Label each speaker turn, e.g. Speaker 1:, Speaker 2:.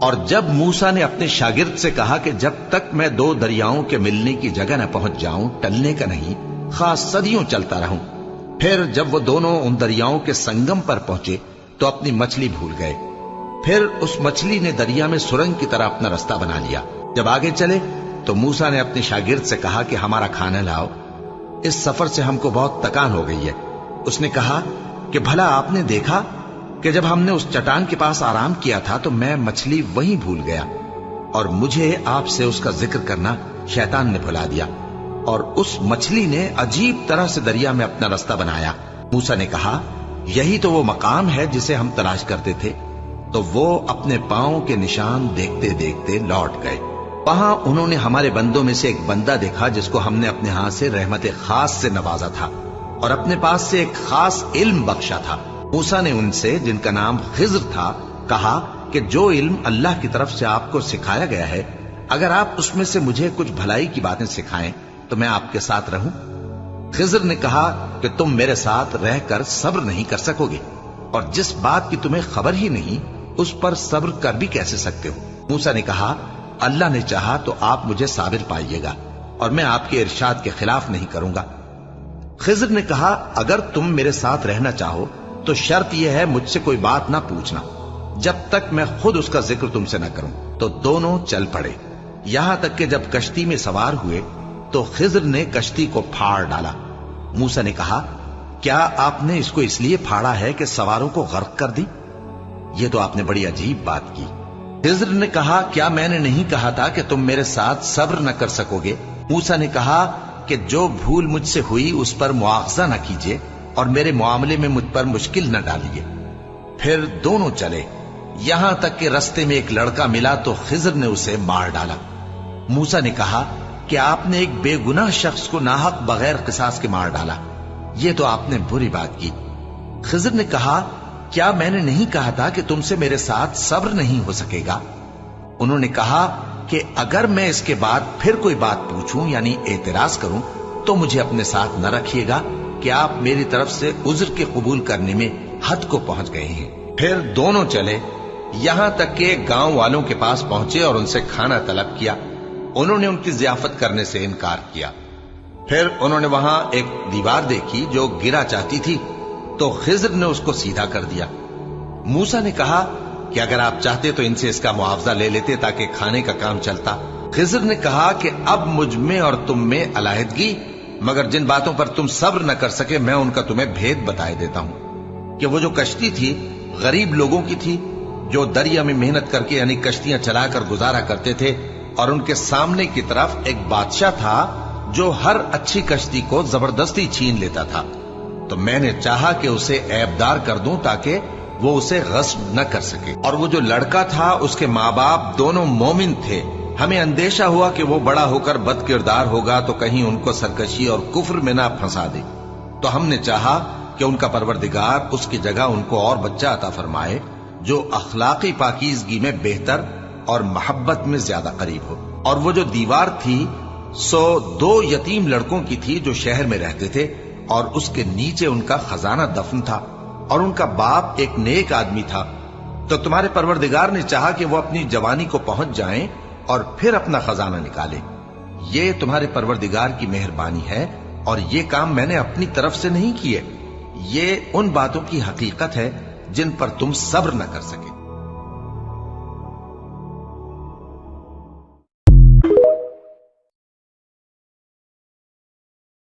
Speaker 1: اور جب موسیٰ نے اپنے شاگرد سے کہا کہ جب تک میں دو دریاؤں کے ملنے کی جگہ نہ پہنچ جاؤں ٹلنے کا نہیں، خاص صدیوں چلتا رہوں، پھر جب وہ دونوں ان دریاؤں کے سنگم پر پہنچے تو اپنی مچھلی بھول گئے۔ پھر اس مچھلی نے دریا میں سرنگ کی طرح اپنا رستہ بنا لیا۔ جب آگے چلے تو موسیٰ نے اپنے شاگرد سے کہا کہ ہمارا کھانا لاؤ، اس سفر سے ہم کو بہت تکان ہو گئی ہے۔ اس نے کہا کہ بھلا آپ نے دیکھا کہ جب ہم نے اس چٹان کے پاس آرام کیا تھا تو میں مچھلی وہیں بھول گیا، اور مجھے آپ سے اس کا ذکر کرنا شیطان نے بھلا دیا، اور اس مچھلی نے عجیب طرح سے دریا میں اپنا رستہ بنایا۔ موسیٰ نے کہا یہی تو وہ مقام ہے جسے ہم تلاش کرتے تھے۔ تو وہ اپنے پاؤں کے نشان دیکھتے دیکھتے لوٹ گئے۔ وہاں انہوں نے ہمارے بندوں میں سے ایک بندہ دیکھا جس کو ہم نے اپنے ہاں سے رحمت خاص سے نوازا تھا اور اپنے پاس سے ایک خاص علم بخشا تھا۔ موسیٰ نے ان سے جن کا نام خضر تھا کہا کہ جو علم اللہ کی طرف سے آپ کو سکھایا گیا ہے، اگر آپ اس میں سے مجھے کچھ بھلائی کی باتیں سکھائیں تو میں آپ کے ساتھ رہوں۔ خضر نے کہا کہ تم میرے ساتھ رہ کر صبر نہیں کر سکو گے، اور جس بات کی تمہیں خبر ہی نہیں اس پر صبر کر بھی کیسے سکتے ہو؟ موسیٰ نے کہا اللہ نے چاہا تو آپ مجھے صابر پائیے گا، اور میں آپ کے ارشاد کے خلاف نہیں کروں گا۔ خضر نے کہا اگر تم میرے ساتھ رہنا چاہو تو شرط یہ ہے مجھ سے کوئی بات نہ پوچھنا جب تک میں خود اس کا ذکر تم سے نہ کروں۔ تو دونوں چل پڑے، یہاں تک کہ جب کشتی میں سوار ہوئے تو خضر نے کشتی کو پھاڑ ڈالا۔ موسیٰ نے کہا کیا آپ نے اس کو اس لیے پھاڑا ہے کہ سواروں کو غرق کر دی؟ یہ تو آپ نے بڑی عجیب بات کی۔ خضر نے کہا کیا میں نے نہیں کہا تھا کہ تم میرے ساتھ صبر نہ کر سکو گے؟ موسیٰ نے کہا کہ جو بھول مجھ سے ہوئی اس پر مواخذہ نہ کیجیے اور میرے معاملے میں مجھ پر مشکل نہ ڈالیے۔ پھر دونوں چلے، یہاں تک کہ رستے میں ایک لڑکا ملا تو خضر نے اسے مار ڈالا۔ موسیٰ نے کہا کہ آپ نے ایک بے گناہ شخص کو ناحق بغیر قصاص کے مار ڈالا، یہ تو آپ نے بری بات کی۔ خضر نے کہا کیا میں نے نہیں کہا تھا کہ تم سے میرے ساتھ صبر نہیں ہو سکے گا؟ انہوں نے کہا کہ اگر میں اس کے بعد پھر کوئی بات پوچھوں یعنی اعتراض کروں تو مجھے اپنے ساتھ نہ رکھیے گا کہ آپ میری طرف سے عذر کے قبول کرنے میں حد کو پہنچ گئے ہیں۔ پھر دونوں چلے، یہاں تک کہ گاؤں والوں کے پاس پہنچے اور ان سے کھانا طلب کیا۔ انہوں نے ان کی ضیافت کرنے سے انکار کیا۔ پھر انہوں نے وہاں ایک دیوار دیکھی جو گرا چاہتی تھی تو خضر نے اس کو سیدھا کر دیا۔ موسیٰ نے کہا کہ اگر آپ چاہتے تو ان سے اس کا معاوضہ لے لیتے تاکہ کھانے کا کام چلتا۔ خضر نے کہا کہ اب مجھ میں اور تم میں علیحدگی، مگر جن باتوں پر تم صبر نہ کر سکے میں ان کا تمہیں بھید بتائے دیتا ہوں کہ وہ جو کشتی تھی غریب لوگوں کی تھی جو دریا میں محنت کر کے یعنی کشتیاں چلا کر گزارا کرتے تھے، اور ان کے سامنے کی طرف ایک بادشاہ تھا جو ہر اچھی کشتی کو زبردستی چھین لیتا تھا۔ تو میں نے چاہا کہ اسے عیبدار کر دوں تاکہ وہ اسے غصب نہ کر سکے، اور وہ جو لڑکا تھا اس کے ماں باپ دونوں مومن تھے۔ ہمیں اندیشہ ہوا کہ وہ بڑا ہو کر بد کردار ہوگا تو کہیں ان کو سرکشی اور کفر میں نہ پھنسا دے، تو ہم نے چاہا کہ ان کا پروردگار اس کی جگہ ان کو اور بچہ عطا فرمائے جو اخلاقی پاکیزگی میں بہتر اور محبت میں زیادہ قریب ہو۔ اور وہ جو دیوار تھی سو 2 یتیم لڑکوں کی تھی جو شہر میں رہتے تھے، اور اس کے نیچے ان کا خزانہ دفن تھا، اور ان کا باپ ایک نیک آدمی تھا۔ تو تمہارے پروردگار نے چاہا کہ وہ اپنی جوانی کو پہنچ جائیں اور پھر اپنا خزانہ نکالے۔ یہ تمہارے پروردگار کی مہربانی ہے، اور یہ کام میں نے اپنی طرف سے نہیں کیے، یہ ان باتوں کی حقیقت ہے جن پر تم صبر نہ کر سکے۔